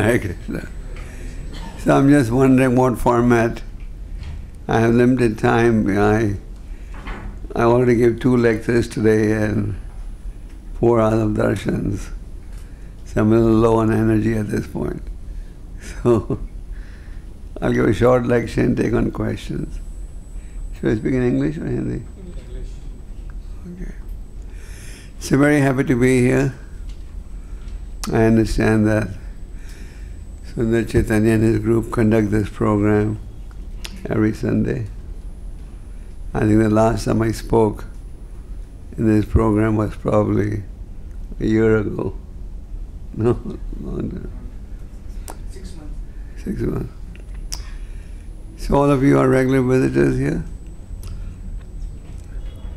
Hare Krishna. So I'm just wondering what format. I have limited time. I already gave 2 lectures today and 4 hours of darshans. So I'm a little low on energy at this point. So I'll give a short lecture and take on questions. Should I speak in English or Hindi? English. Okay. So very happy to be here. I understand that Sundar Chaitanya and his group conduct this program every Sunday. I think the last time I spoke in this program was probably a year ago. No, longer. 6 months. 6 months. So all of you are regular visitors here?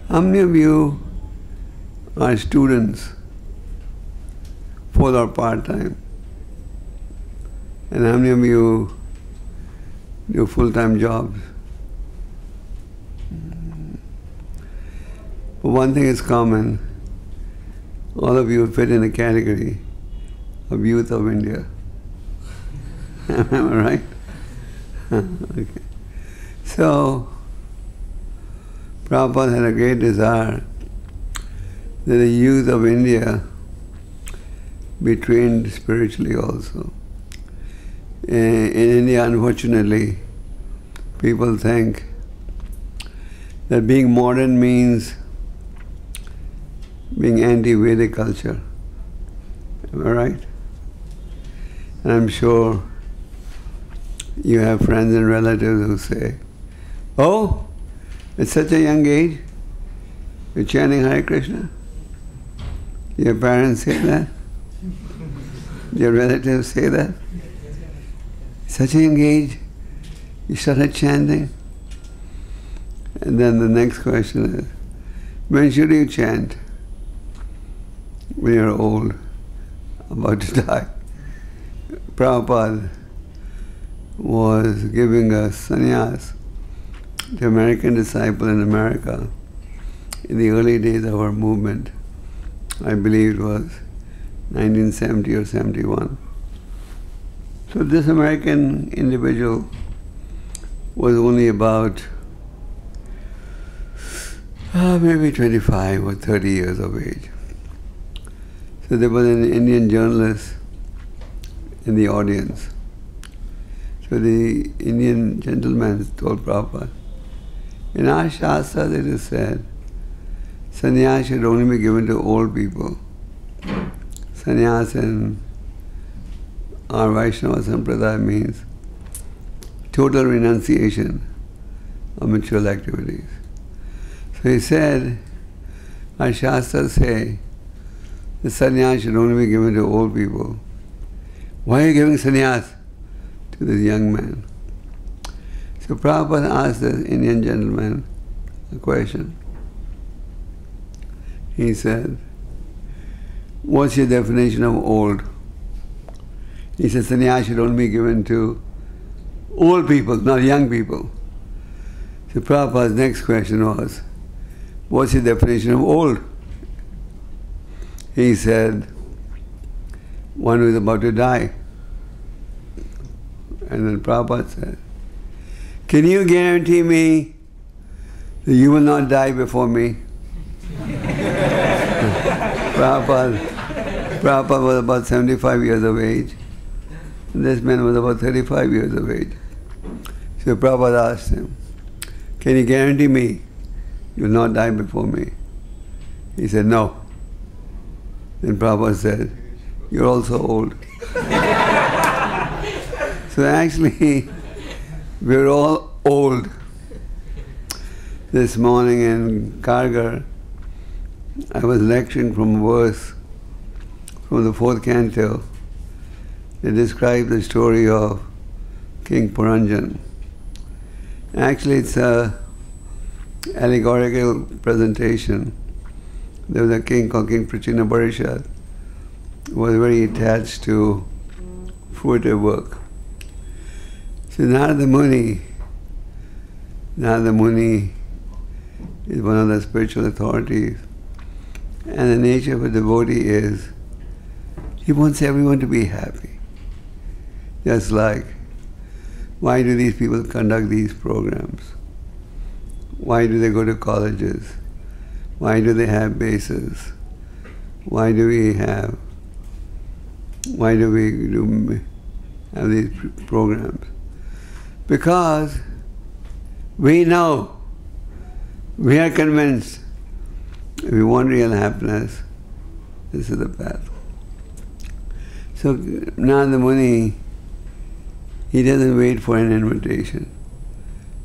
How many of you are students, full or part-time? And how many of you do full-time jobs? But one thing is common. All of you fit in a category of youth of India. Am I right? Okay. So, Prabhupada had a great desire that the youth of India be trained spiritually also. In India, unfortunately, people think that being modern means being anti-Vedic culture. Am I right? And I'm sure you have friends and relatives who say, "Oh, at such a young age, you're chanting Hare Krishna?" Your parents say that? Your relatives say that? Such a young age, you started chanting? And then the next question is, when should you chant? When you're old, about to die. Prabhupada was giving a sannyas to American disciple in America in the early days of our movement. I believe it was 1970 or 71. So this American individual was only about maybe 25 or 30 years of age. So there was an Indian journalist in the audience. So the Indian gentleman told Prabhupada, in our Shastras it is said, sannyas should only be given to old people. Sannyas in our Vaishnava Sampradaya means total renunciation of material activities. So he said, our Shastras say the sannyas should only be given to old people. Why are you giving sannyas to this young man? So Prabhupada asked the Indian gentleman a question. He said, what's your definition of old? He said, sannyas should only be given to old people, not young people. So Prabhupada's next question was, what's your definition of old? He said, one who is about to die. And then Prabhupada said, can you guarantee me that you will not die before me? Prabhupada was about 75 years of age. This man was about 35 years of age. So Prabhupada asked him, can you guarantee me you will not die before me? He said, no. Then Prabhupada said, you're also old. So actually, we're all old. This morning in Kargar, I was lecturing from a verse from the 4th canto that describes the story of King Puranjan. Actually, it's an allegorical presentation. There was a king called King Prachinabarishad who was very attached to fruitive work. So Narada Muni is one of the spiritual authorities, and the nature of a devotee is he wants everyone to be happy. Just like, why do these people conduct these programs? Why do they go to colleges? Why do they have bases? Why do we have these programs? Because we know, we are convinced, if we want real happiness, this is the path. So Narada Muni, he doesn't wait for an invitation.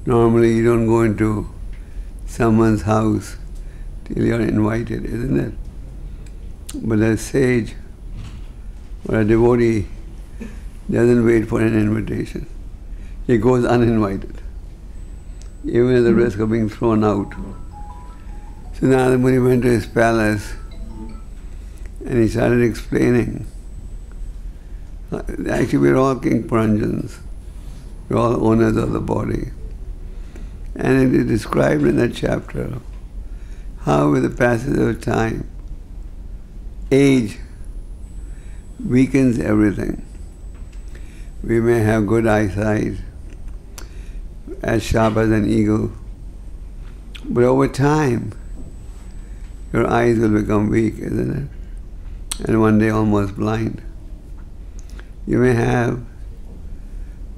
Normally you don't go into someone's house till you're invited, isn't it? But a sage or a devotee doesn't wait for an invitation. He goes uninvited, even at the risk of being thrown out. So Narada Muni went to his palace and he started explaining. Actually, we're all King Puranjans. We're all owners of the body. And it is described in that chapter how with the passage of time, age weakens everything. We may have good eyesight, as sharp as an eagle, but over time, your eyes will become weak, isn't it? And one day almost blind. You may have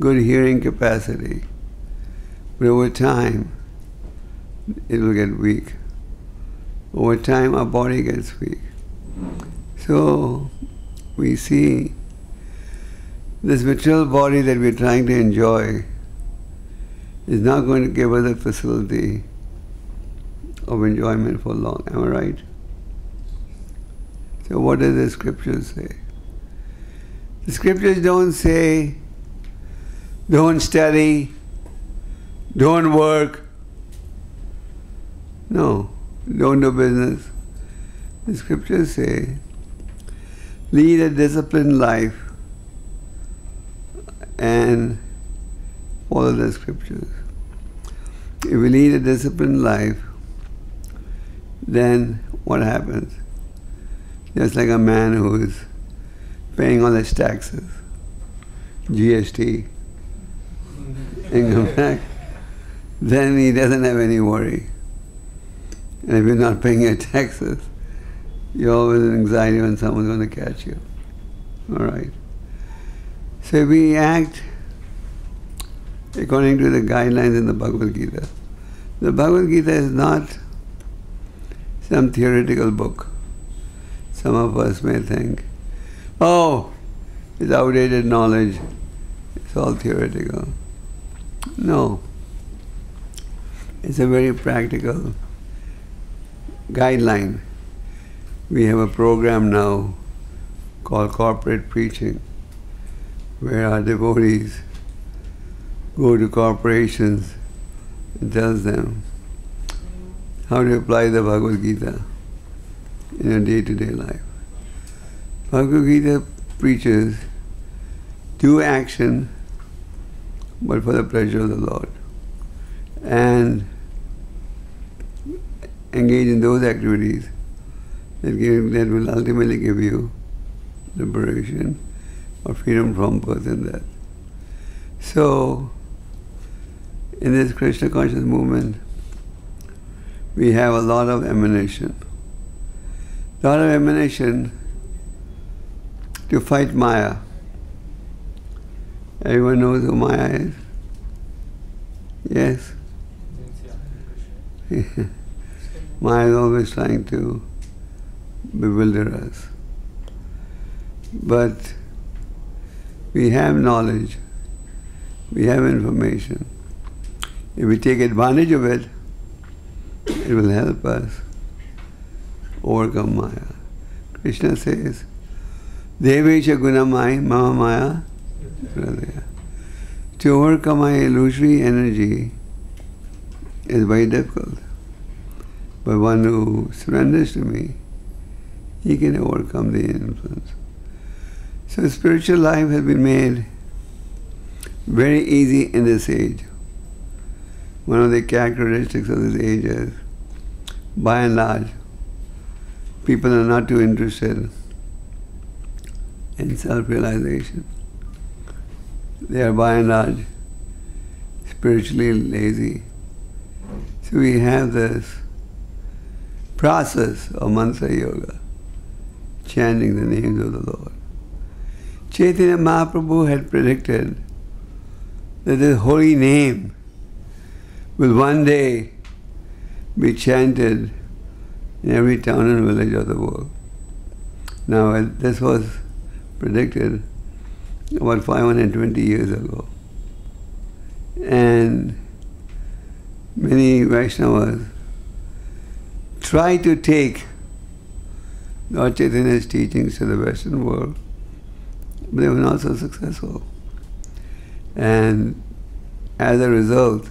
good hearing capacity, but over time, it will get weak. Over time, our body gets weak. So, we see this material body that we're trying to enjoy is not going to give us the facility of enjoyment for long. Am I right? So what does the scriptures say? The scriptures don't say, don't study, don't work. No, don't do business. The scriptures say, lead a disciplined life and follow the scriptures. If we lead a disciplined life, then what happens? Just like a man who is paying all his taxes, GST, income tax, then he doesn't have any worry. And if you're not paying your taxes, you're always in anxiety when someone's going to catch you. All right. So we act according to the guidelines in the Bhagavad Gita. The Bhagavad Gita is not some theoretical book. Some of us may think, oh, it's outdated knowledge, it's all theoretical. No. It's a very practical guideline. We have a program now called Corporate Preaching, where our devotees go to corporations and tells them how to apply the Bhagavad Gita in your day-to-day life. Bhagavad Gita preaches, do action, but for the pleasure of the Lord. And engage in those activities that will ultimately give you liberation or freedom from birth and death. So, in this Krishna Consciousness movement, we have a lot of emanation. A lot of emanation to fight Maya. Everyone knows who Maya is? Yes? Maya is always trying to bewilder us. But we have knowledge, we have information. If we take advantage of it, it will help us overcome Maya. Krishna says, Devecha gunamai mama maya pradaya. To overcome my illusory energy is very difficult. But one who surrenders to me, he can overcome the influence. So spiritual life has been made very easy in this age. One of the characteristics of this age is, by and large, people are not too interested in self-realization. They are by and large spiritually lazy. So we have this process of mantra yoga, chanting the names of the Lord. Chaitanya Mahaprabhu had predicted that this holy name will one day be chanted in every town and village of the world. Now, this was predicted about 520 years ago. And many Vaishnavas try to take Lord Chaitanya's teachings to the Western world, but they were not so successful. And as a result,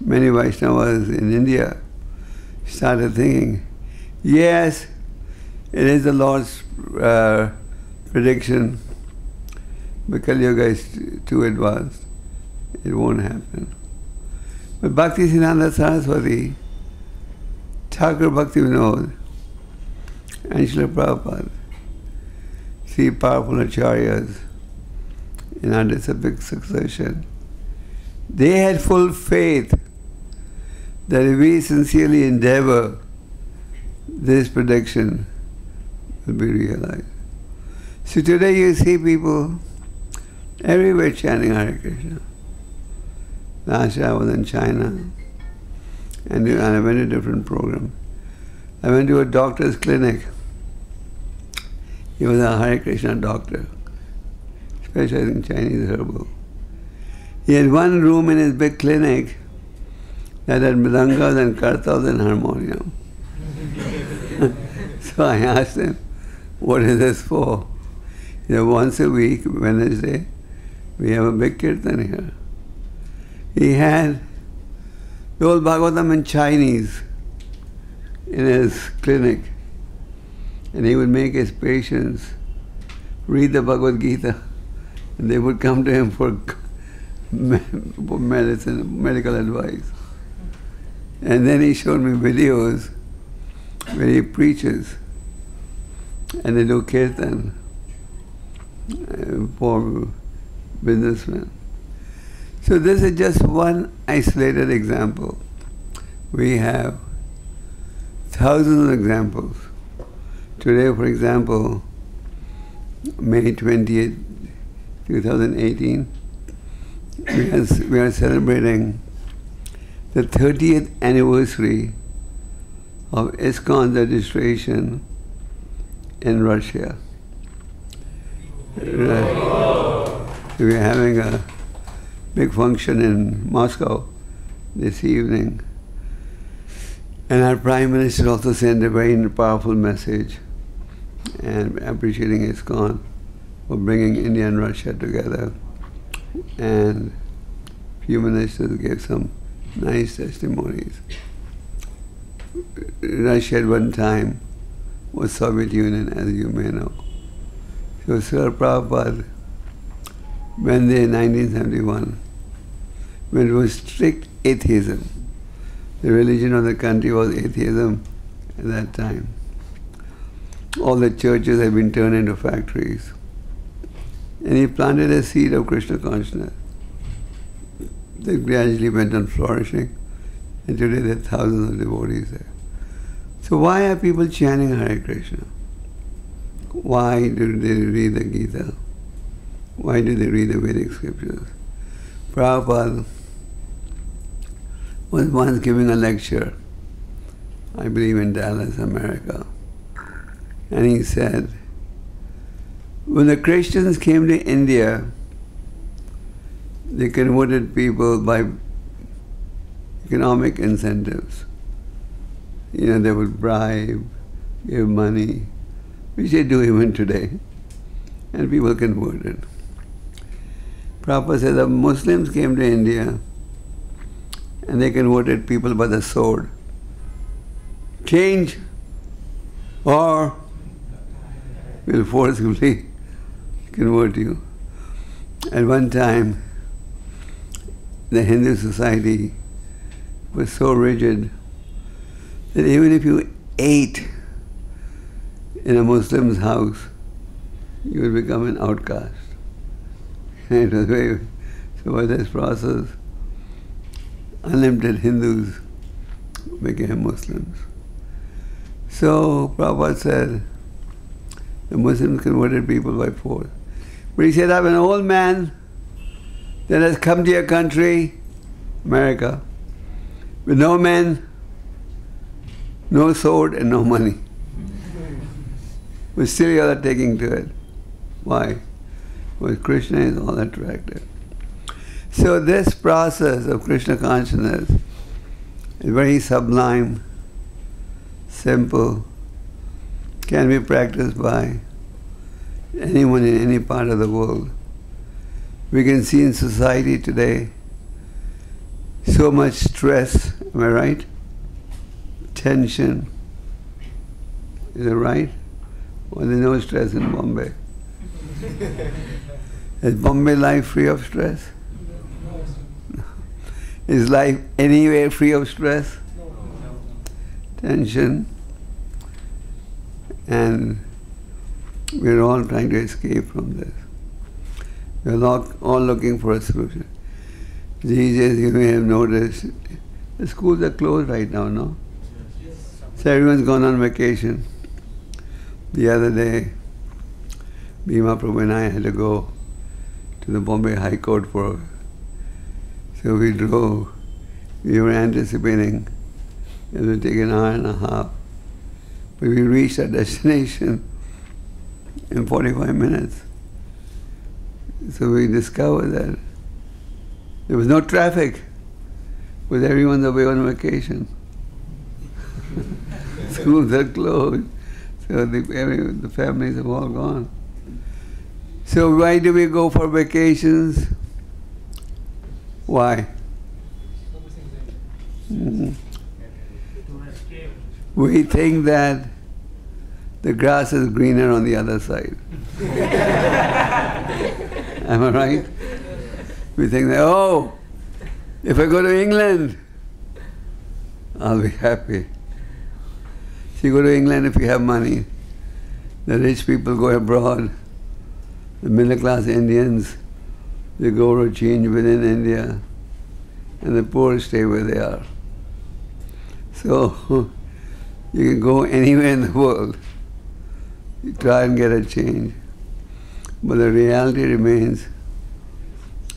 many Vaishnavas in India started thinking, yes, it is the Lord's prediction, but Kali Yuga is too advanced. It won't happen. But Bhaktisiddhanta Saraswati, Thakur Bhaktivinoda, and Srila Prabhupada, three powerful acharyas in our disciplic succession, they had full faith that if we sincerely endeavor, this prediction will be realized. So today you see people everywhere chanting Hare Krishna. Last year I was in China and I went to different programs. I went to a doctor's clinic. He was a Hare Krishna doctor, specializing in Chinese herbal. He had one room in his big clinic that had mridangas and kartals and harmonium. So I asked him, what is this for? He said, once a week, Wednesday, we have a big kirtan here. He had the whole Bhagavatam in Chinese in his clinic, and he would make his patients read the Bhagavad Gita, and they would come to him for medicine, medical advice. And then he showed me videos where he preaches and they do kirtan for businessmen. So this is just one isolated example. We have thousands of examples. Today, for example, May 20th, 2018, we are celebrating the 30th anniversary of ISKCON registration in Russia. We're having a big function in Moscow this evening. And our Prime Minister also sent a very powerful message and appreciating ISKCON for bringing India and Russia together. And a few ministers gave some nice testimonies. Russia at one time was Soviet Union, as you may know. So Srila Prabhupada, when they in 1971, when it was strict atheism, the religion of the country was atheism at that time. All the churches had been turned into factories. And he planted a seed of Krishna Consciousness that gradually went on flourishing, and today there are thousands of devotees there. So why are people chanting Hare Krishna? Why do they read the Gita? Why do they read the Vedic scriptures? Prabhupada was once giving a lecture, I believe in Dallas, America, and he said, when the Christians came to India, they converted people by economic incentives. You know, they would bribe, give money, which they do even today, and people converted. Prabhupada said the Muslims came to India and they converted people by the sword. Change or we'll forcibly convert you. At one time, the Hindu society was so rigid that even if you ate in a Muslim's house, you would become an outcast. It was very, so by this process, unlimited Hindus became Muslims. So Prabhupada said, the Muslims converted people by force. But he said, I have an old man that has come to your country, America, with no men, no sword and no money. But still you are taking to it. Why? Because Krishna is all attractive. So this process of Krishna consciousness is very sublime, simple, can be practiced by anyone in any part of the world. We can see in society today so much stress, am I right? Tension. Is it right? Well, there's no stress in Bombay. Is Bombay life free of stress? No. Is life anywhere free of stress? No. Tension. And we're all trying to escape from this. We're all looking for a solution. These days you may have noticed, the schools are closed right now, no? Yes. So everyone's gone on vacation. The other day, Bhima Prabhu and I had to go to the Bombay High Court so we drove. We were anticipating it would take an hour and a half. But we reached our destination in 45 minutes. So we discovered that there was no traffic because everyone's away on vacation. Schools are closed, so the families have all gone. So why do we go for vacations? Why? We think that the grass is greener on the other side. Am I right? We think that, oh, if I go to England, I'll be happy. So you go to England if you have money. The rich people go abroad. The middle class Indians, they go to change within India, and the poor stay where they are. So you can go anywhere in the world. You try and get a change. But the reality remains,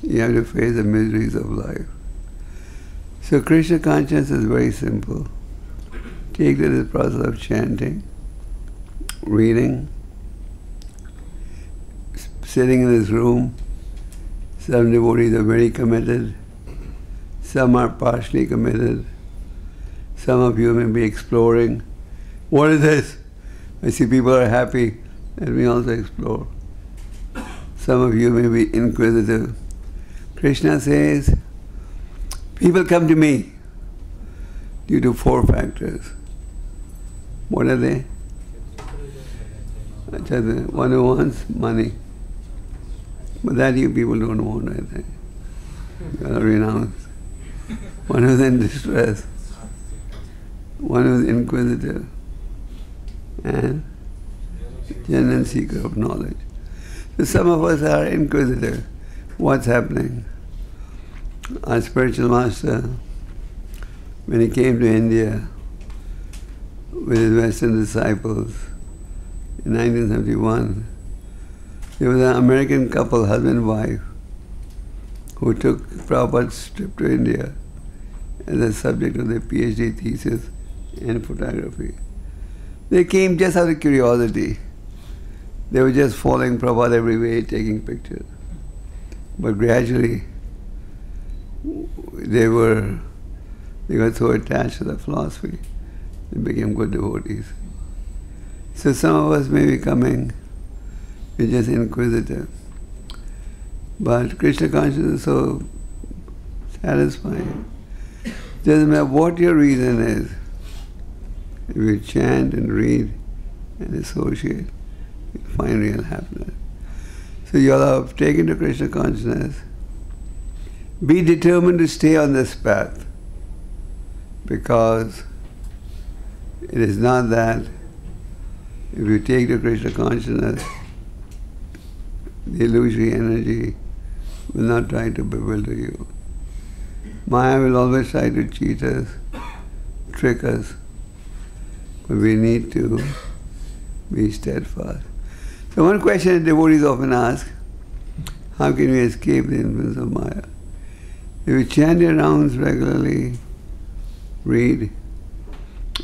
you have to face the miseries of life. So Krishna consciousness is very simple. Take this process of chanting, reading, sitting in this room. Some devotees are very committed, some are partially committed. Some of you may be exploring. What is this? I see people are happy, let me also explore. Some of you may be inquisitive. Krishna says, people come to me due to 4 factors. What are they? One who wants money. But that you people don't want, I think. You are renounced. One who's in distress. One who's inquisitive. And genuine seeker of knowledge. So some of us are inquisitive. What's happening? Our spiritual master, when he came to India with his Western disciples in 1971, there was an American couple, husband and wife, who took Prabhupada's trip to India as a subject of their PhD thesis in photography. They came just out of curiosity. They were just following Prabhupada every way, taking pictures. But gradually, they got so attached to the philosophy, they became good devotees. So some of us may be coming, we're just inquisitive. But Krishna consciousness is so satisfying. Doesn't matter what your reason is. If you chant and read and associate, you find real happiness. So you all have taken to Krishna consciousness. Be determined to stay on this path, because it is not that if you take to Krishna consciousness, the illusory energy will not try to bewilder you. Maya will always try to cheat us, trick us, but we need to be steadfast. So one question devotees often ask, how can we escape the influence of Maya? If you chant your rounds regularly, read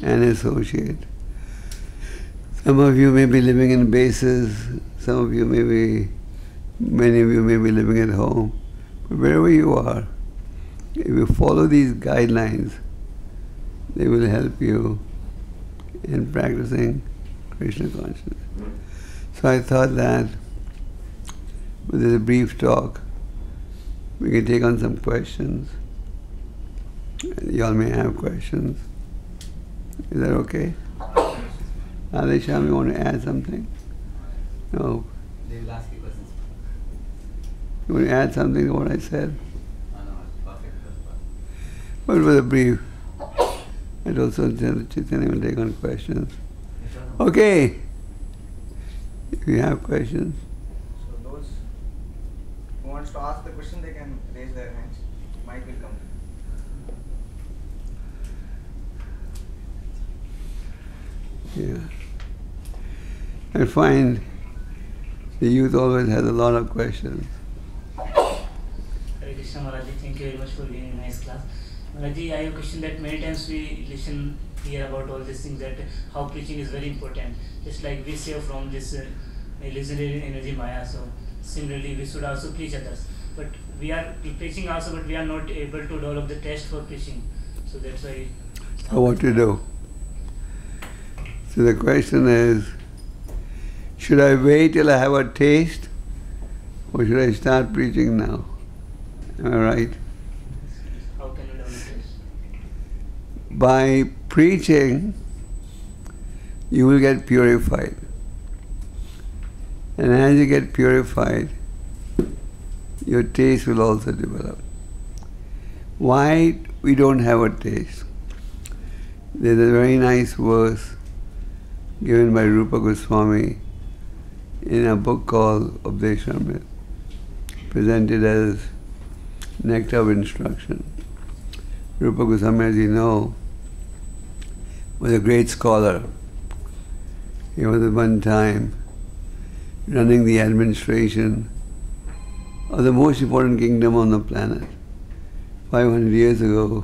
and associate. Some of you may be living in bases, some of you may be, many of you may be living at home. But wherever you are, if you follow these guidelines, they will help you in practicing Krishna consciousness. So I thought that with this brief talk, we can take on some questions. You all may have questions. Is that okay? Adesham, you want to add something? No. They will ask you questions. You want to add something to what I said? No, perfect. But with a brief, I also said Chaitanya will take on questions. Okay. If you have questions. So those who wants to ask the question, they can raise their hands. Mic will come. Yeah. I find the youth always has a lot of questions. Hare Krishna Maharaj, thank you very much for giving a nice class. Maharaj, I have a question that many times we listen here about all these things, that how preaching is very important. Just like we save from this illusionary energy Maya, so similarly we should also preach others. But we are preaching also, but we are not able to develop the taste for preaching. So that's why. So what to do? So the question is, should I wait till I have a taste, or should I start preaching now? Am I right? How can we develop taste? By preaching, you will get purified. And as you get purified, your taste will also develop. Why we don't have a taste? There's a very nice verse given by Rupa Goswami in a book called Updeshamrit, presented as Nectar of Instruction. Rupa Goswami, as you know, was a great scholar. He was at one time running the administration of the most important kingdom on the planet. 500 years ago,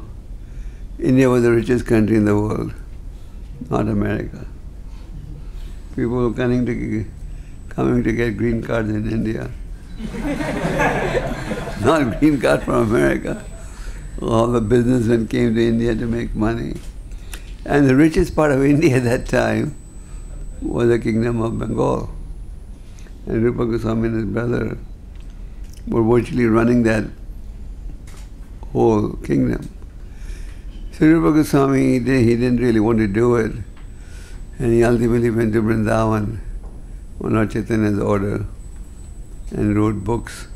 India was the richest country in the world, not America. People were coming to get green cards in India. Not green card from America. All the businessmen came to India to make money. And the richest part of India at that time was the kingdom of Bengal. And Rupa Goswami and his brother were virtually running that whole kingdom. So Rupa Goswami, he didn't really want to do it. And he ultimately went to Vrindavan on Lord Chaitanya's order and wrote books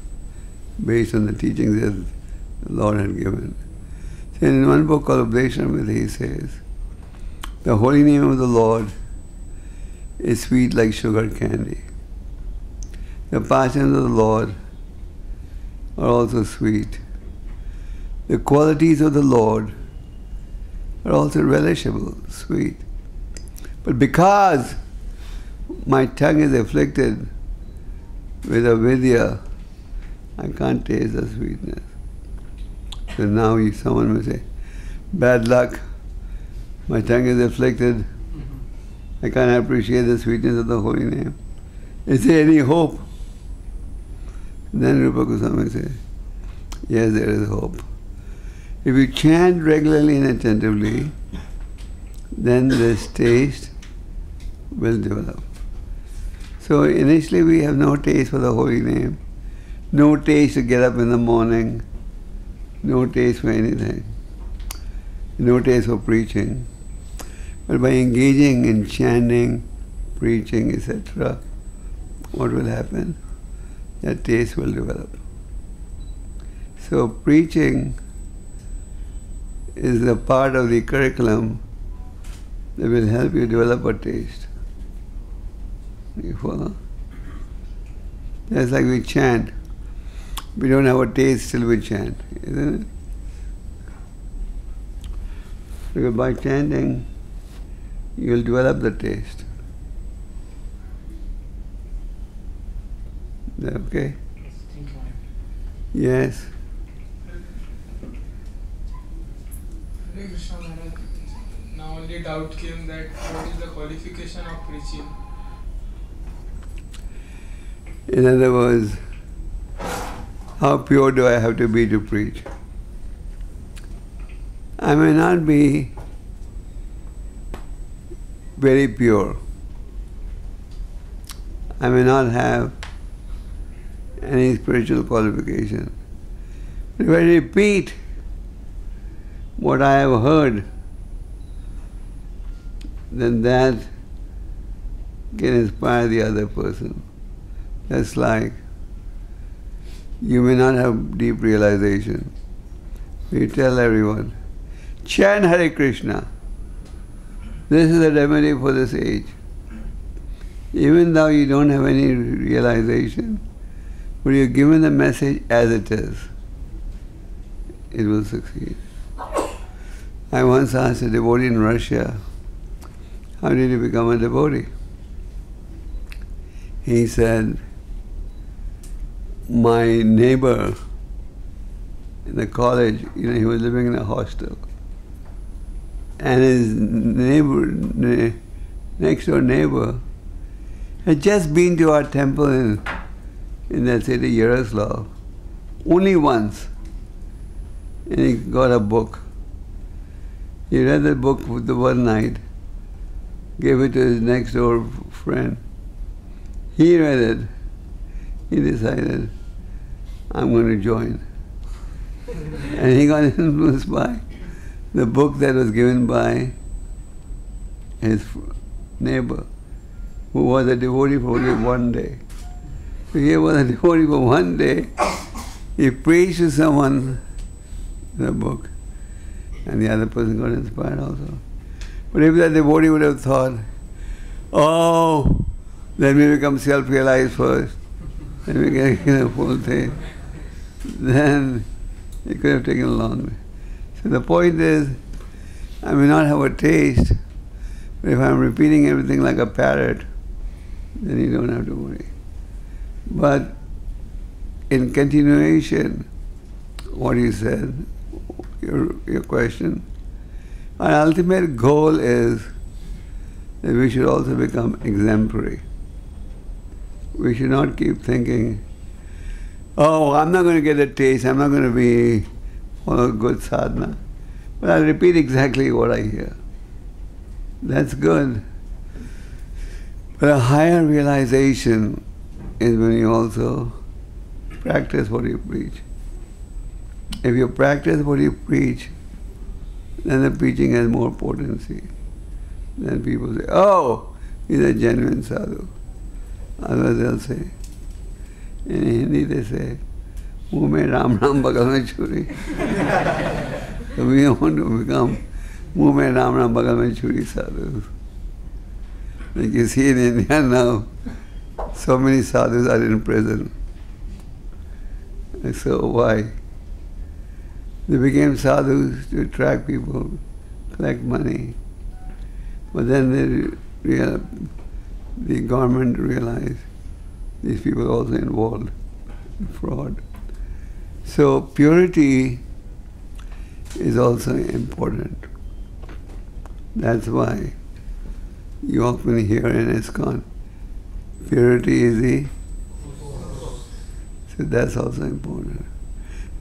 based on the teachings that the Lord had given. So in one book called Updeshamrit, he says, the holy name of the Lord is sweet like sugar candy. The passions of the Lord are also sweet. The qualities of the Lord are also relishable, sweet. But because my tongue is afflicted with avidya, I can't taste the sweetness. So now someone will say, bad luck, my tongue is afflicted, I can't appreciate the sweetness of the holy name. Is there any hope? Then Rupa Goswami says, yes, there is hope. If you chant regularly and attentively, then this taste will develop. So initially we have no taste for the holy name, no taste to get up in the morning, no taste for anything, no taste for preaching. But by engaging in chanting, preaching, etc., what will happen? That taste will develop. So preaching is a part of the curriculum that will help you develop a taste. You follow? That's like we chant. We don't have a taste till we chant, isn't it? Because by chanting, you'll develop the taste. Is that okay? Thank you. Yes. Hare Krishna Maharaj. Now only doubt came that what is the qualification of preaching? In other words, how pure do I have to be to preach? I may not be very pure. I may not have any spiritual qualification. If I repeat what I have heard, then that can inspire the other person. That's like you may not have deep realization. You tell everyone, chant Hare Krishna. This is the remedy for this age. Even though you don't have any realization, but you're given the message as it is, it will succeed. I once asked a devotee in Russia, how did you become a devotee? He said, my neighbor in the college, he was living in a hostel, and his next door neighbor had just been to our temple in that city, Yaroslav, only once, and he got a book. He read the book the one night, gave it to his next door friend. He read it. He decided, I'm going to join. And he got influenced by the book that was given by his neighbor, who was a devotee for only one day. So he was a devotee for one day. He preached to someone the book, and the other person got inspired also. But if that devotee would have thought, oh, let me become self-realized first, let me get the full thing, then it could have taken a long way. So the point is, I may not have a taste, but if I'm repeating everything like a parrot, then you don't have to worry. But in continuation, what you said, your question, our ultimate goal is that we should also become exemplary. We should not keep thinking, oh, I'm not going to get a taste, I'm not going to be follow good sadhana, but I'll repeat exactly what I hear. That's good. But a higher realization is when you also practice what you preach. If you practice what you preach, then the preaching has more potency. Then people say, oh, he's a genuine sadhu. Otherwise they'll say, in Hindi they say, muh mein Ram Ram bagal mein churi. So we want to become muh mein Ram Ram bagal mein churi sadhus. Like you see in India now, so many sadhus are in prison. And so why? They became sadhus to attract people, collect money. But then the government realized these people are also involved in fraud. So purity is also important. That's why you often hear in ISKCON, purity is the... So that's also important.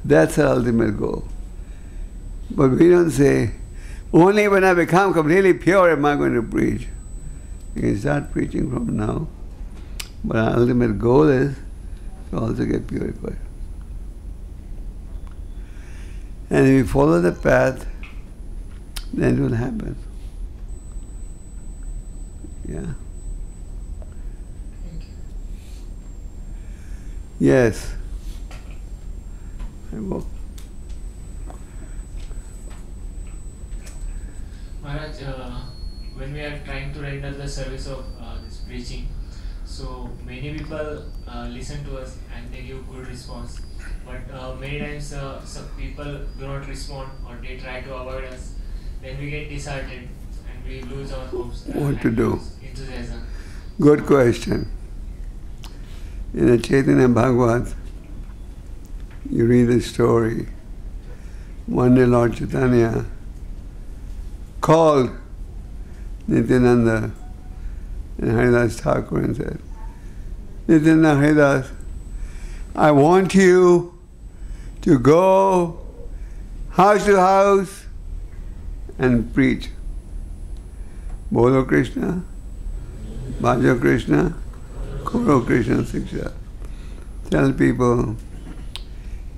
That's our ultimate goal. But we don't say, only when I become completely pure am I going to preach. You can start preaching from now, but our ultimate goal is to also get purified. And if you follow the path, then it will happen. Yeah. Thank you. Yes. I will. Maharaj, when we are trying to render the service of this preaching, So many people listen to us and they give good response. But many times some people do not respond or they try to avoid us. Then we get disheartened and we lose our hopes. What to do? Enthusiasm. Good question. In the Chaitanya Bhagavat, you read the story. One day Lord Chaitanya called Nityananda and Haridas Thakur and said, Nityananda, Haridas, I want you to go house to house and preach. Bolo Krishna, Bhajo Krishna, Koro Krishna Siksha. Tell people,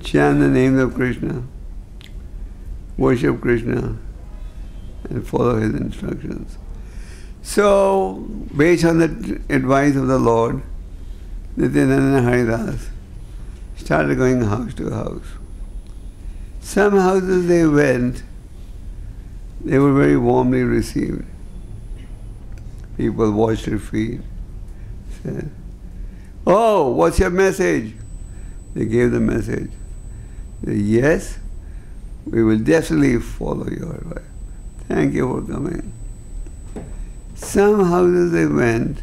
chant the names of Krishna, worship Krishna, and follow his instructions. So, based on the advice of the Lord, Nityananda and Haridas started going house to house. Some houses they went, they were very warmly received. People washed their feet, said, "Oh, what's your message?" They gave the message. They said, "Yes, we will definitely follow your advice. Thank you for coming." Some houses they went,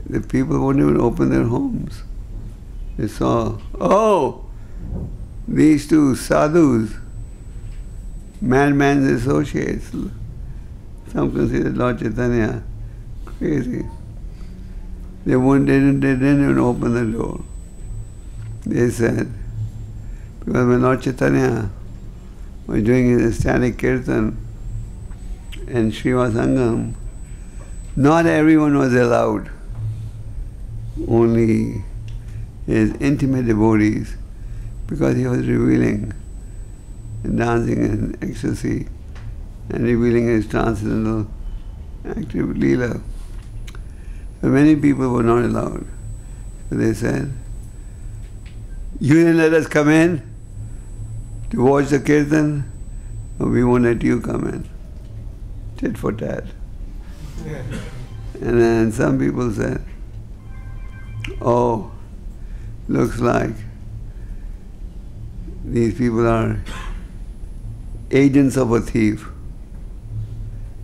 the people wouldn't even open their homes. They saw, oh, these two sadhus, madman's associates. Some considered Lord Chaitanya crazy. They didn't even open the door. They said, because when Lord Chaitanya was doing his ecstatic kirtan and Srivasangam, not everyone was allowed. Only his intimate devotees, because he was revealing and dancing in ecstasy and revealing his transcendental active leela. So many people were not allowed. So they said, "You didn't let us come in to watch the kirtan, or we won't let you come in." Tit for tat. And then some people said, "Oh, looks like these people are agents of a thief.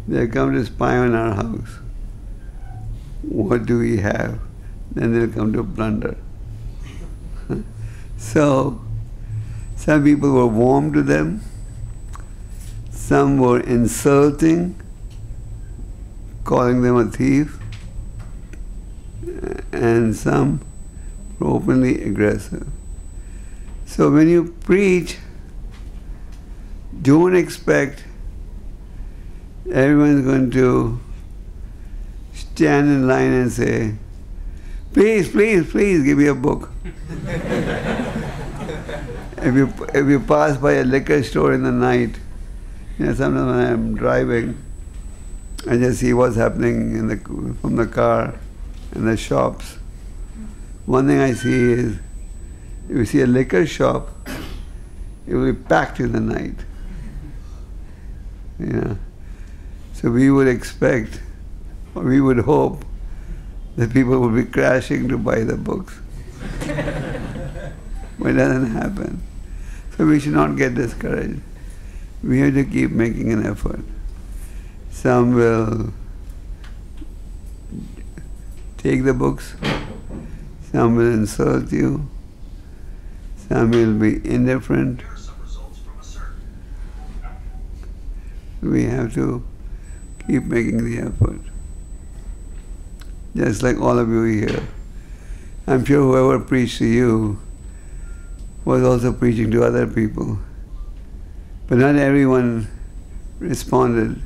They come to spy on our house. What do we have? Then they'll come to plunder." So, some people were warm to them, some were insulting, calling them a thief, and some were openly aggressive. So when you preach, don't expect everyone's going to stand in line and say, "Please, please, please give me a book." If you pass by a liquor store in the night, sometimes when I'm driving, I just see what's happening from the car in the shops. One thing I see is, if you see a liquor shop, it will be packed in the night. So we would expect, or we would hope, that people would be crashing to buy the books. But it doesn't happen. So we should not get discouraged. We have to keep making an effort. Some will take the books, some will insult you, some will be indifferent. We have to keep making the effort. Just like all of you here. I'm sure whoever preached to you was also preaching to other people. But not everyone responded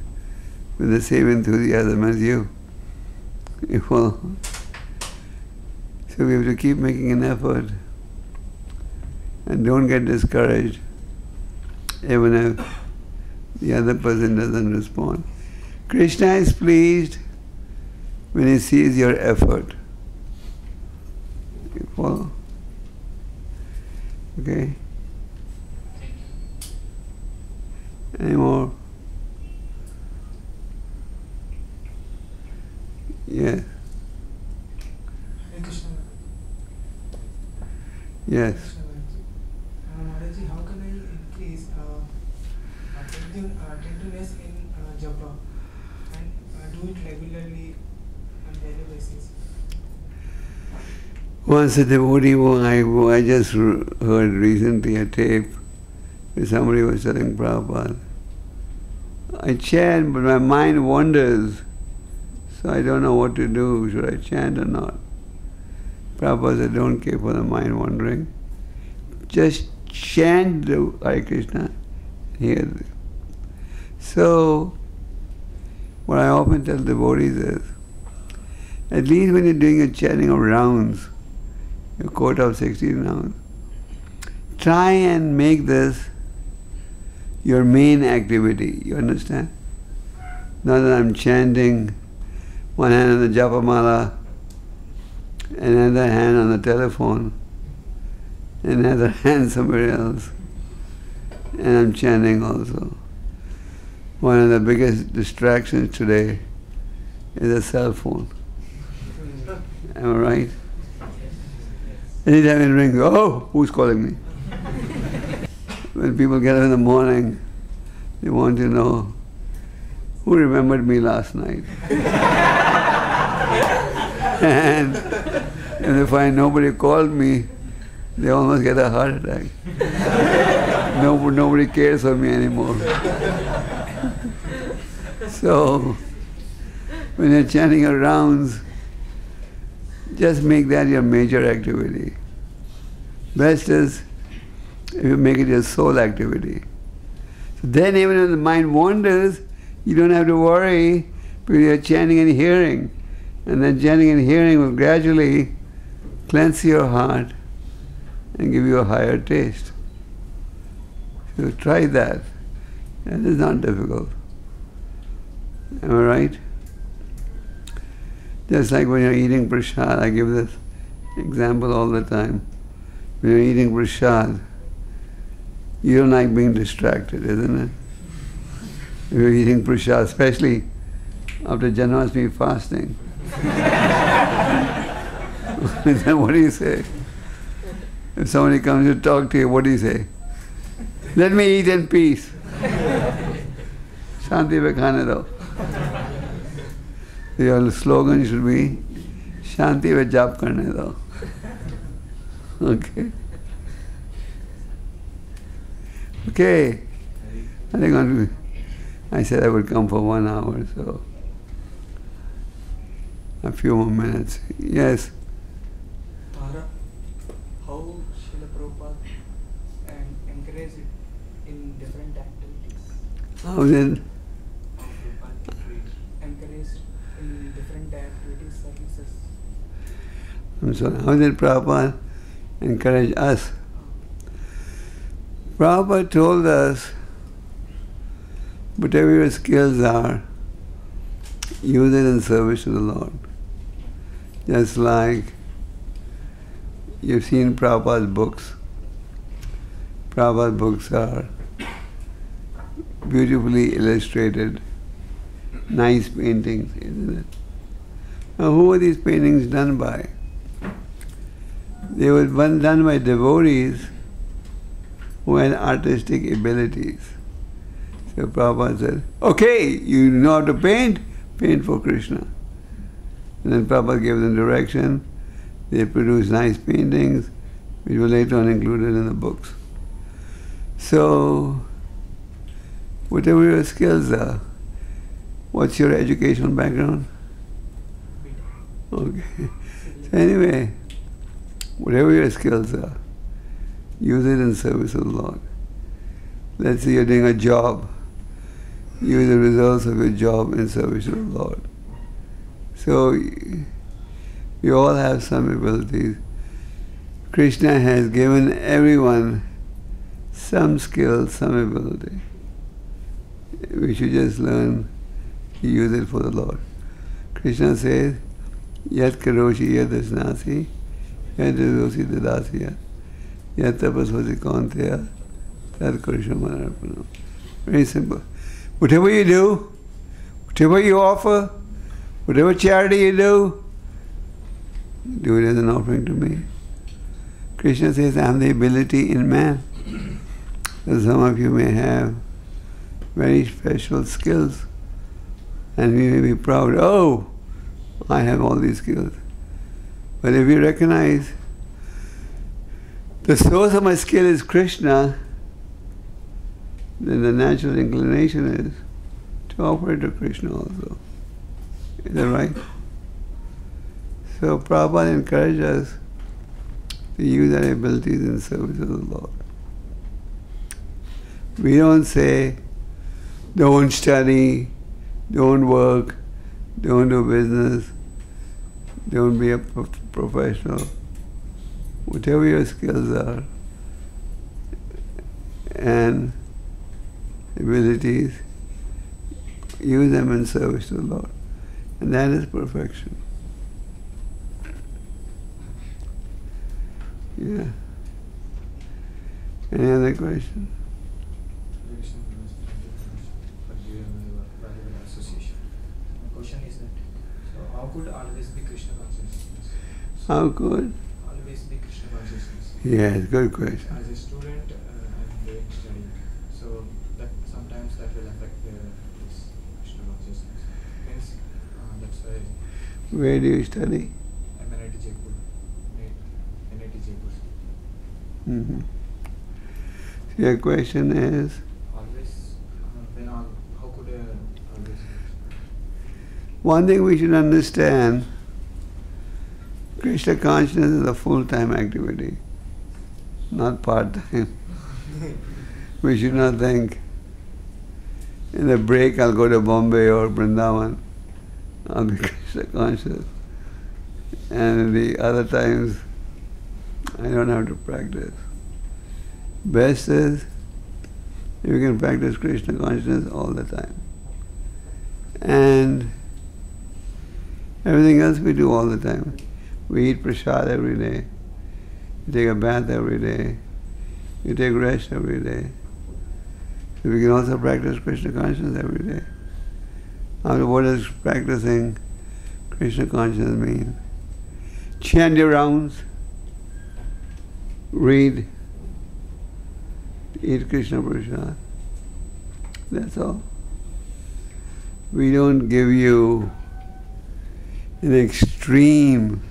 with the same enthusiasm as you. So we have to keep making an effort and don't get discouraged even if the other person doesn't respond. Krishna is pleased when he sees your effort. You follow? Okay? Any more? Yes. Yes. Maharaji, how can I increase attentiveness in japa and do it regularly on daily basis? Once a devotee, I just heard recently a tape where somebody was telling Prabhupada, I chant, but my mind wanders, so I don't know what to do. Should I chant or not? Prabhupada said, don't care for the mind wandering. Just chant the Hare Krishna. Hear. So, what I often tell devotees is, at least when you're doing a chanting of rounds, a quota of 16 rounds, try and make this your main activity. You understand? Not that I'm chanting, one hand on the japamala, another hand on the telephone, another hand somewhere else, and I'm chanting also. One of the biggest distractions today is a cell phone. Am I right? Anytime it rings, oh, who's calling me? When people get up in the morning, they want to know, who remembered me last night? And if they find nobody called me, they almost get a heart attack. Nobody cares for me anymore. So, when you're chanting your rounds, just make that your major activity. Best is if you make it your sole activity. So then even when the mind wanders, you don't have to worry because you're chanting and hearing. And then chanting and hearing will gradually cleanse your heart and give you a higher taste. So try that. That is not difficult. Am I right? Just like when you're eating prasad, I give this example all the time. When you're eating prasad, you don't like being distracted, isn't it? If you're eating prasad, especially after Janmashtami fasting. Then what do you say? If somebody comes to talk to you, what do you say? Let me eat in peace. Shanti pe khane do. Your slogan should be, Shanti pe jap karne do. Okay. Okay. I think I said I would come for 1 hour, so a few more minutes. Yes. How Srila Prabhupada encourage it in different activities? How then? Encouraged in different activities, services. I'm sorry. How did Prabhupada encourage us? Prabhupada told us, whatever your skills are, use it in service to the Lord. Just like you've seen Prabhupada's books. Prabhupada's books are beautifully illustrated, nice paintings, isn't it? Now, who were these paintings done by? They were done by devotees who had artistic abilities. So Prabhupada said, okay, you know how to paint? Paint for Krishna. And then Prabhupada gave them direction. They produced nice paintings, which were later on included in the books. So, whatever your skills are, what's your educational background? Okay. So anyway, whatever your skills are, use it in service of the Lord. Let's say you're doing a job. Use the results of your job in service of the Lord. So, we all have some abilities. Krishna has given everyone some skill, some ability. We should just learn to use it for the Lord. Krishna says, Yat karoshi yat asnasi, yat adosi dadasya, yat tapasvasi kaunteya, tat karisham manarpanam. Very simple. Whatever you do, whatever you offer, whatever charity you do it as an offering to me. Krishna says, I am the ability in man. So some of you may have very special skills, and we may be proud, oh, I have all these skills. But if you recognize the source of my skill is Krishna, then the natural inclination is to offer it to Krishna also. Is that right? So Prabhupada encouraged us to use our abilities in service of the Lord. We don't say, don't study, don't work, don't do business, don't be a professional. Whatever your skills are and abilities, use them in service to the Lord. And that is perfection. Yeah. Any other question? My question is that, so how could always be Krishna consciousness? How could? Always be Krishna consciousness. Yes, good question. As a student, I'm doing studying, so that sometimes that will affect this Krishna consciousness. Means that's why Where do you study? I'm NIT Jaipur. NIT Jaipur. Mm-hmm. So your question is? Always, how could always be? One thing we should understand, Krishna consciousness is a full-time activity, not part-time. We should not think, in the break I'll go to Bombay or Vrindavan, I'll be Krishna conscious. And the other times, I don't have to practice. Best is, you can practice Krishna consciousness all the time. And everything else we do all the time. We eat prasad every day. You take a bath every day. You take rest every day. So we can also practice Krishna consciousness every day. Now, what does practicing Krishna consciousness mean? Chant your rounds, read, eat Krishna prasad. That's all. We don't give you an extreme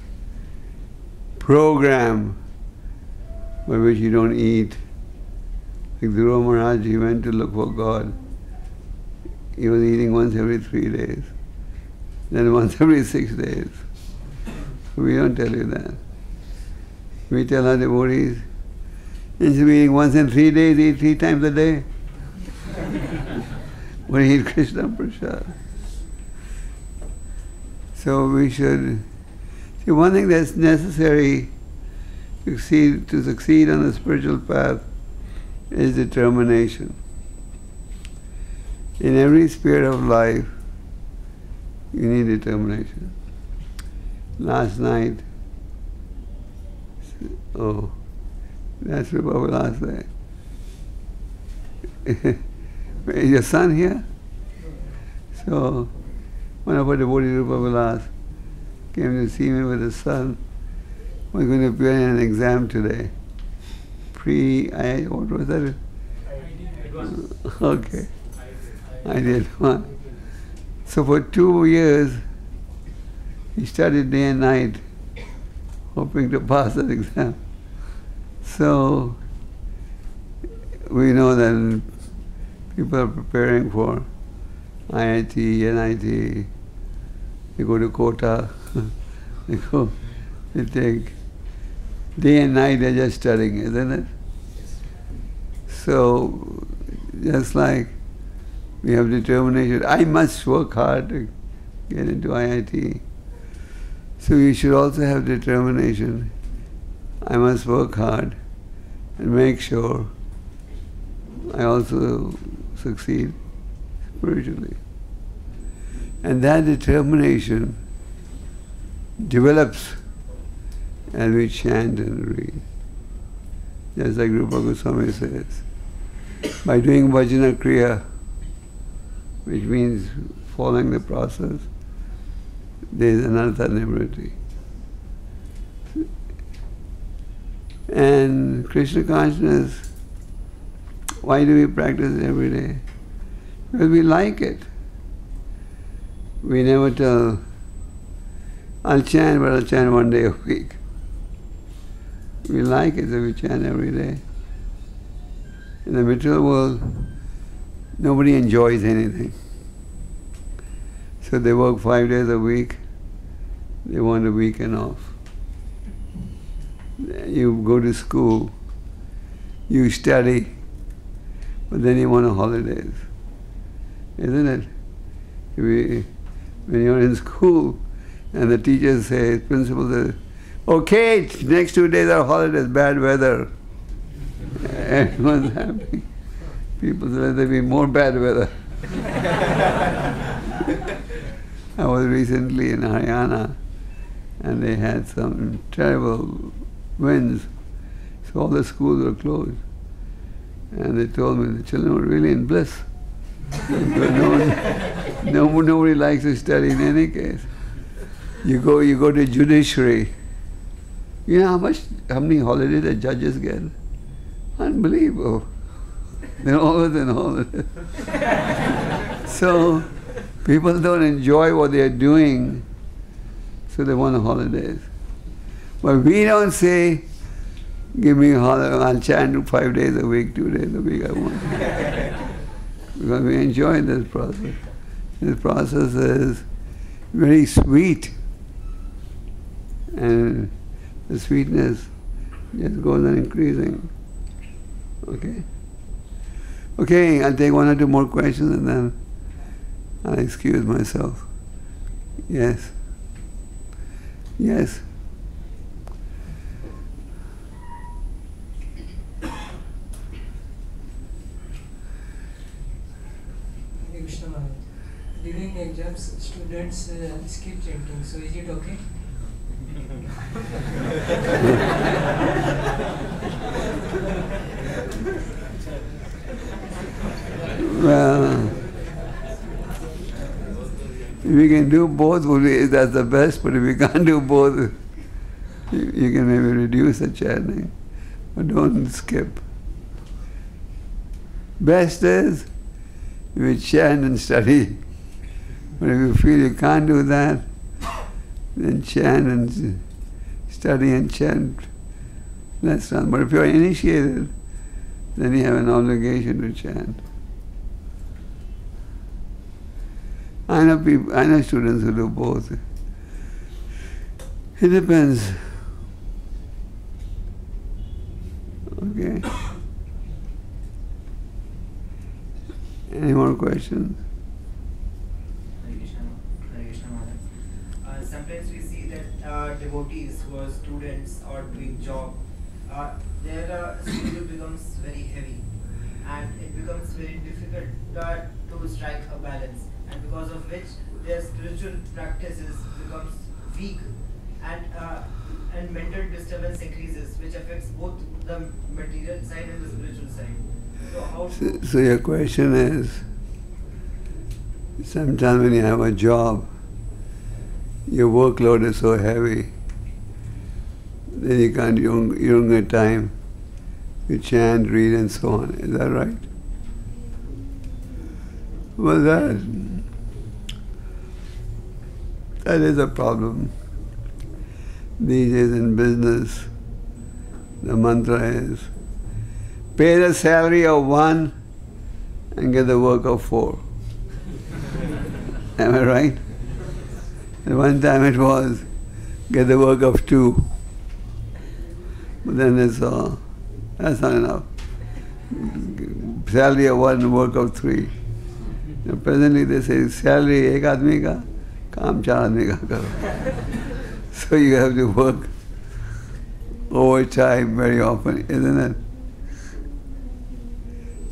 program by which you don't eat. Like Dhruva Maharaj, he went to look for God. He was eating once every 3 days, then once every 6 days. We don't tell you that. We tell our devotees, instead of eating once in 3 days, eat 3 times a day. Or eat Krishna prasad. So we should see, one thing that's necessary to succeed on the spiritual path is determination. In every sphere of life, you need determination. Last night, that's Rupa last night. Is your son here? So, one of our devotees, Rupa Vilas, came to see me with his son. We're going to appear in an exam today. What was that? Okay. I did one. So for 2 years, he studied day and night, hoping to pass that exam. So, we know that people are preparing for IIT, NIT, they go to Kota, they take day and night, they're just studying, isn't it? So, just like we have determination, I must work hard to get into IIT. So you should also have determination. I must work hard and make sure I also succeed spiritually. And that determination develops as we chant and read. Just like Rupa Goswami says, by doing Vajana Kriya, which means following the process, there is anartha nivritti. And Krishna Consciousness, why do we practice every day? Because we like it. We never tell, I'll chant, but I'll chant one day a week. We like it, so we chant every day. In the material world, nobody enjoys anything. So they work 5 days a week, they want a weekend off. You go to school, you study, but then you want a holidays. Isn't it? When you're in school and the teachers say, principal says, okay, next 2 days are holidays, bad weather. Everyone's happy. People say there'll be more bad weather. I was recently in Haryana and they had some terrible winds, so all the schools were closed. And they told me the children were really in bliss. Nobody likes to study in any case. You go to judiciary. You know how many holidays the judges get? Unbelievable. They're always on holidays. So people don't enjoy what they're doing, so they want holidays. But we don't say, give me a holiday, I'll chant 5 days a week, 2 days a week I want. Because we enjoy this process. This process is very sweet. And the sweetness just goes on increasing. Okay? Okay, I'll take 1 or 2 more questions and then I'll excuse myself. Yes? Yes? Hare Krishna Maharaj. During exams, students skip chanting, so is it okay? Well, if we can do both, that's the best, but if we can't do both, you can maybe reduce the chanting, but don't skip. Best is if you chant and study, but if you feel you can't do that, then chant and study and chant. That's done. But if you're initiated, then you have an obligation to chant. I know students who do both. It depends. Okay. Any more questions? Hare Krishna Maharaj. Sometimes we see that devotees who are students or doing job, their schedule becomes very heavy and it becomes very difficult to strike a balance, and because of which their spiritual practices becomes weak and mental disturbance increases, which affects both the material side and the spiritual side. So your question is, sometimes when you have a job, your workload is so heavy, then you don't get time to chant, read and so on. Is that right? Well, that is a problem. These days in business, the mantra is, pay the salary of 1 and get the work of 4. Am I right? At one time it was, get the work of 2. But then they saw, that's not enough. Salary of 1, work of 3. Now presently they say, salary ek aadmi ka, kaam 4 aadmi ka karo. So you have to work overtime very often, isn't it?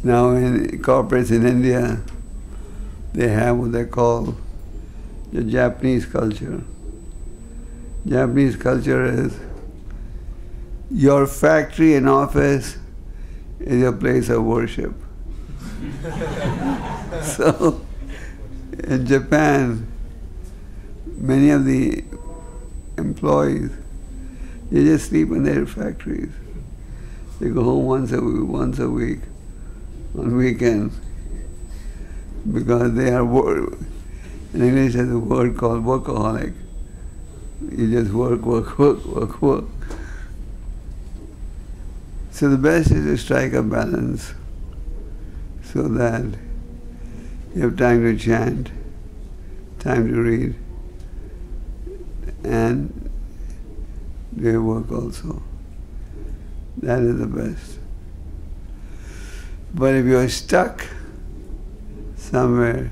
Now in corporates in India, they have what they call the Japanese culture. Japanese culture is your factory and office is your place of worship. So in Japan, many of the employees, they just sleep in their factories. They go home once a week on weekends because they are in English there's a word called workaholic. You just work. So the best is to strike a balance so that you have time to chant, time to read, and do your work also. That is the best. But if you are stuck somewhere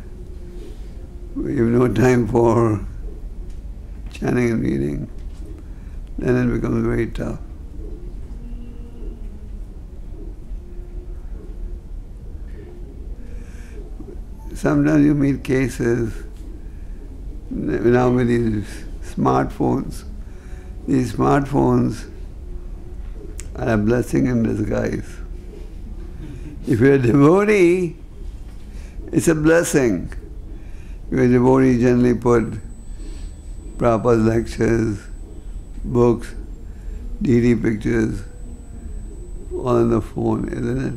where you have no time for chanting and reading, then it becomes very tough. Sometimes you meet cases now with these smartphones. These smartphones are a blessing in disguise. If you're a devotee, it's a blessing. Because a devotee generally put Prabhupada's lectures, books, DD pictures, all on the phone, isn't it?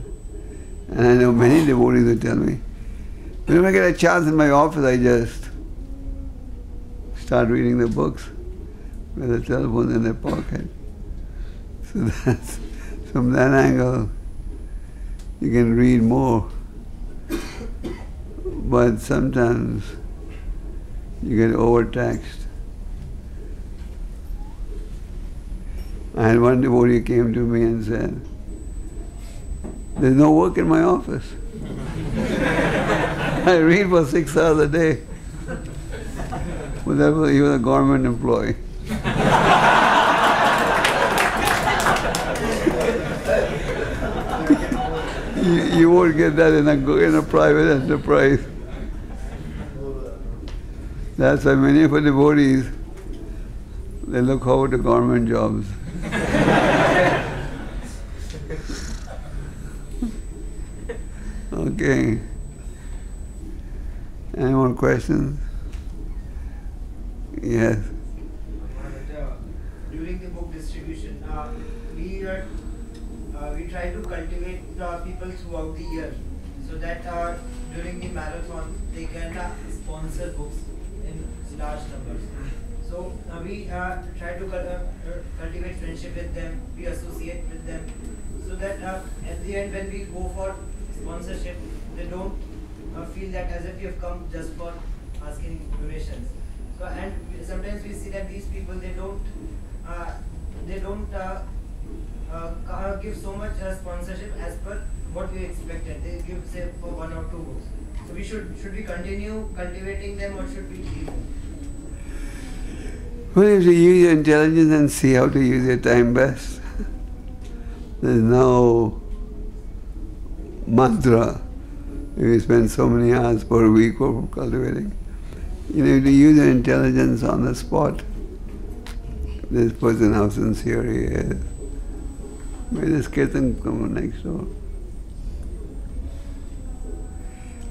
And I know many devotees who tell me, whenever I get a chance in my office, I just start reading the books with the telephone in their pocket. So that's, from that angle, you can read more. But sometimes you get overtaxed. I had one devotee who came to me and said, "There's no work in my office. I read for 6 hours a day." Well, that was, he was a government employee. You won't get that in a private enterprise. That's why many of our devotees, they look forward to government jobs. Okay. Any more questions? Yes. During the book distribution, we try to cultivate people throughout the year so that during the marathon they can sponsor books in large numbers. So we try to cultivate friendship with them, we associate with them, so that at the end when we go for sponsorship, they don't feel that as if you have come just for asking donations. So, and sometimes we see that these people, they don't give so much sponsorship as per what we expected. They give, say, for 1 or 2 books. So we should we continue cultivating them, or should we leave them? Well, you have to use your intelligence and see how to use your time best. There's no mantra. If you spend so many hours per week for cultivating, you have to use your intelligence on the spot. This person, how sincere he is. May this kirtan come next door.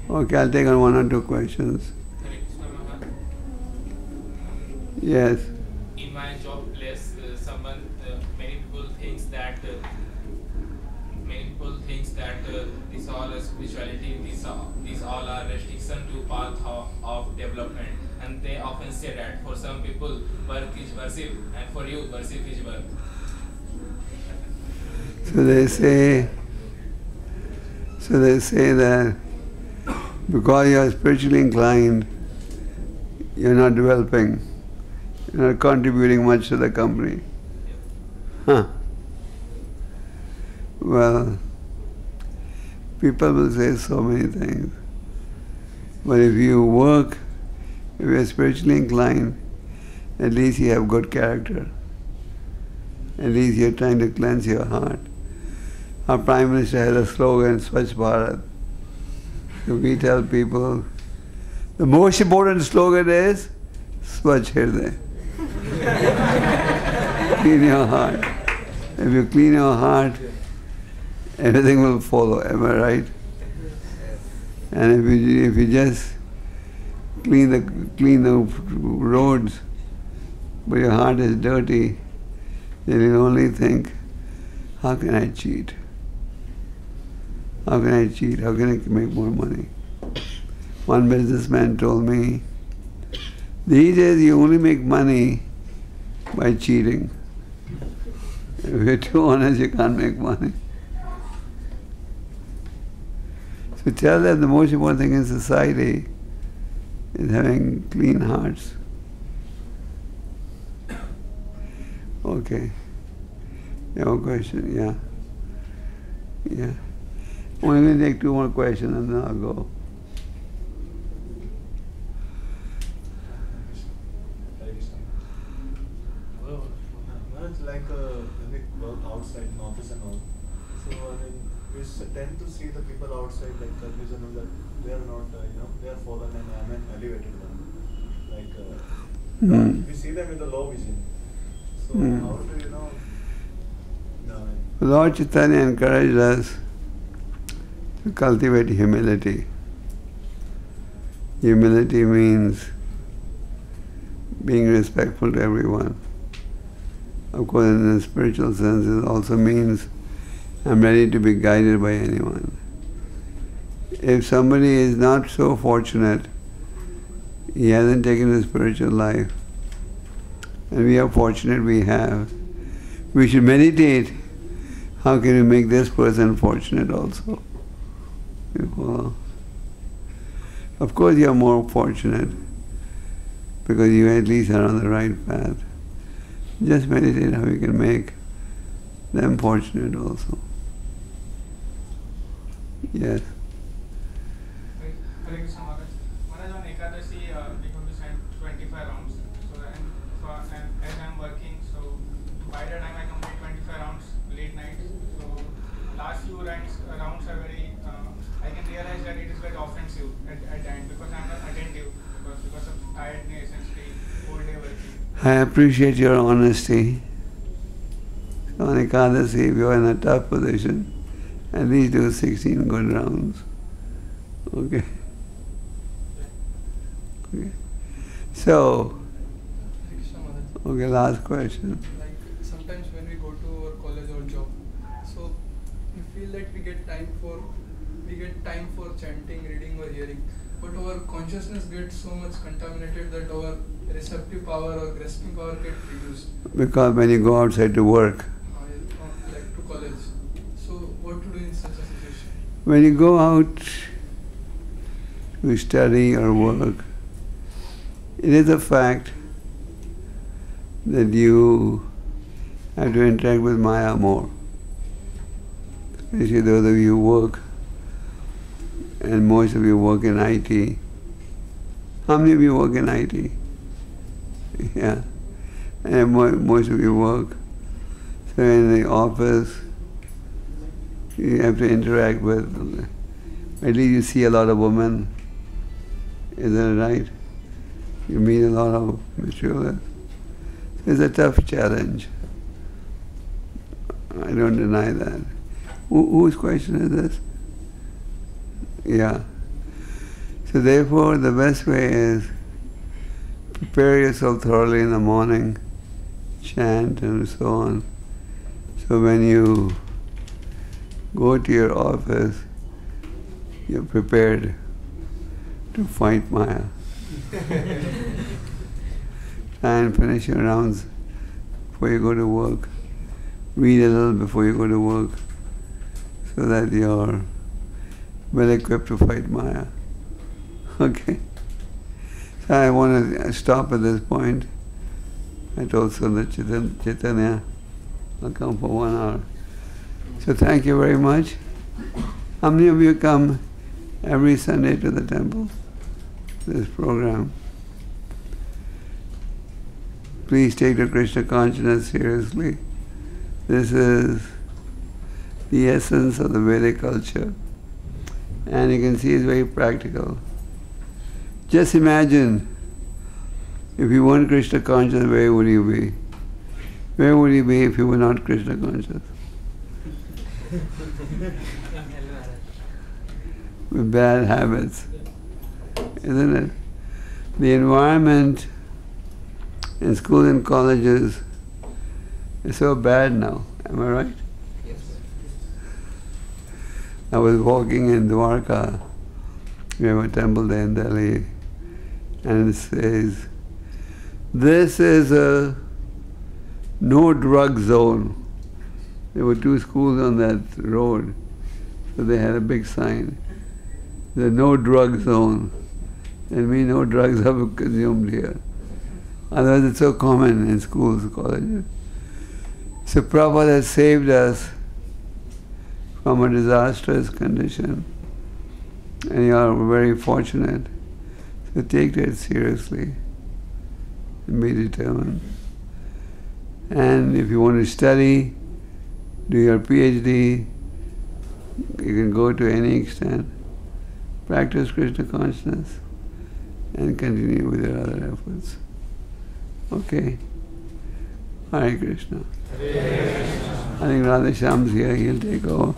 Okay, I'll take on 1 or 2 questions. Hare Krishna Maharaj. Yes. In my job place, many people thinks that this all is spirituality. These all are restriction to path of development, and they often say that for some people work is worship, and for you worship is work. So they say that because you are spiritually inclined, you're not developing, you're not contributing much to the company. Huh. Well, people will say so many things. But if you work, if you're spiritually inclined, at least you have good character. At least you're trying to cleanse your heart. Our Prime Minister has a slogan, Swachh Bharat. So we tell people, the most important slogan is, Swachh Hirday. Clean your heart. If you clean your heart, everything will follow, am I right? And if you just clean the roads, but your heart is dirty, then you'll only think how can I cheat? How can I cheat? How can I make more money? One businessman told me, these days you only make money by cheating. If you're too honest, you can't make money. So tell them the most important thing in society is having clean hearts. Okay. You have a question? Yeah. Yeah. We're going to take 2 more questions and then I'll go. Well, it's like when we work outside in office and all. So I mean, we tend to see the people outside like colleagues and all that they are not, they are fallen and I mean elevated one. Like we see them with a low vision. So how do you know? Lord Chaitanya encouraged us to cultivate humility. Humility means being respectful to everyone. Of course, in the spiritual sense, it also means I'm ready to be guided by anyone. If somebody is not so fortunate, he hasn't taken the spiritual life, and we are fortunate we have, we should meditate. How can we make this person fortunate also? Well, of course you are more fortunate because you at least are on the right path. Just meditate how you can make them fortunate also. Yes. Hare Krishna Maharaj. Maharaj, on Ekadashi, we're going to send 25 rounds. So, and as I'm working, so by the time I complete 25 rounds, late night. So, last few rounds are very, I can realize that it is very offensive at the end because I'm not attentive because of tiredness and staying whole day working. I appreciate your honesty. So on Ekadashi, if you're in a tough position, at least do 16 good rounds. Okay? Okay. So, okay, last question. Like sometimes when we go to our college or job, so we feel that we get time for chanting, reading or hearing, but our consciousness gets so much contaminated that our receptive power or grasping power gets reduced. Because when you go outside to work, like to college. So what to do in such a situation? when you go out to study or work, it is a fact that you have to interact with Maya more. Especially those of you who work, and most of you work in IT. How many of you work in IT? Yeah. And most of you work. So in the office, you have to interact with, at least you see a lot of women. Is that right? You meet a lot of materialists. It's a tough challenge. I don't deny that. Whose question is this? Yeah. So therefore, the best way is prepare yourself thoroughly in the morning, chant and so on. So when you go to your office, you're prepared to fight Maya. And finish your rounds before you go to work. Read a little before you go to work so that you're well equipped to fight Maya. Okay? So I want to stop at this point. I told Sundar Chaitanya I'll come for 1 hour. So thank you very much. How many of you come every Sunday to the temple? This program. Please take the Krishna Consciousness seriously. This is the essence of the Vedic culture. And you can see it's very practical. Just imagine, if you weren't Krishna conscious, where would you be? Where would you be if you were not Krishna conscious? With bad habits, isn't it? The environment in schools and colleges is so bad now. Am I right? Yes. I was walking in Dwarka, we have a temple there in Delhi, and it says, this is a no drug zone. There were 2 schools on that road, so they had a big sign. The no drug zone. That means no drugs are consumed here. Otherwise it's so common in schools, colleges. So Prabhupada has saved us from a disastrous condition, and you are very fortunate. So take that seriously and be determined. And if you want to study, do your PhD, you can go to any extent. Practice Krishna Consciousness and continue with your other efforts. Okay. Hare Krishna. I think Radha Shyam's here, he'll take over.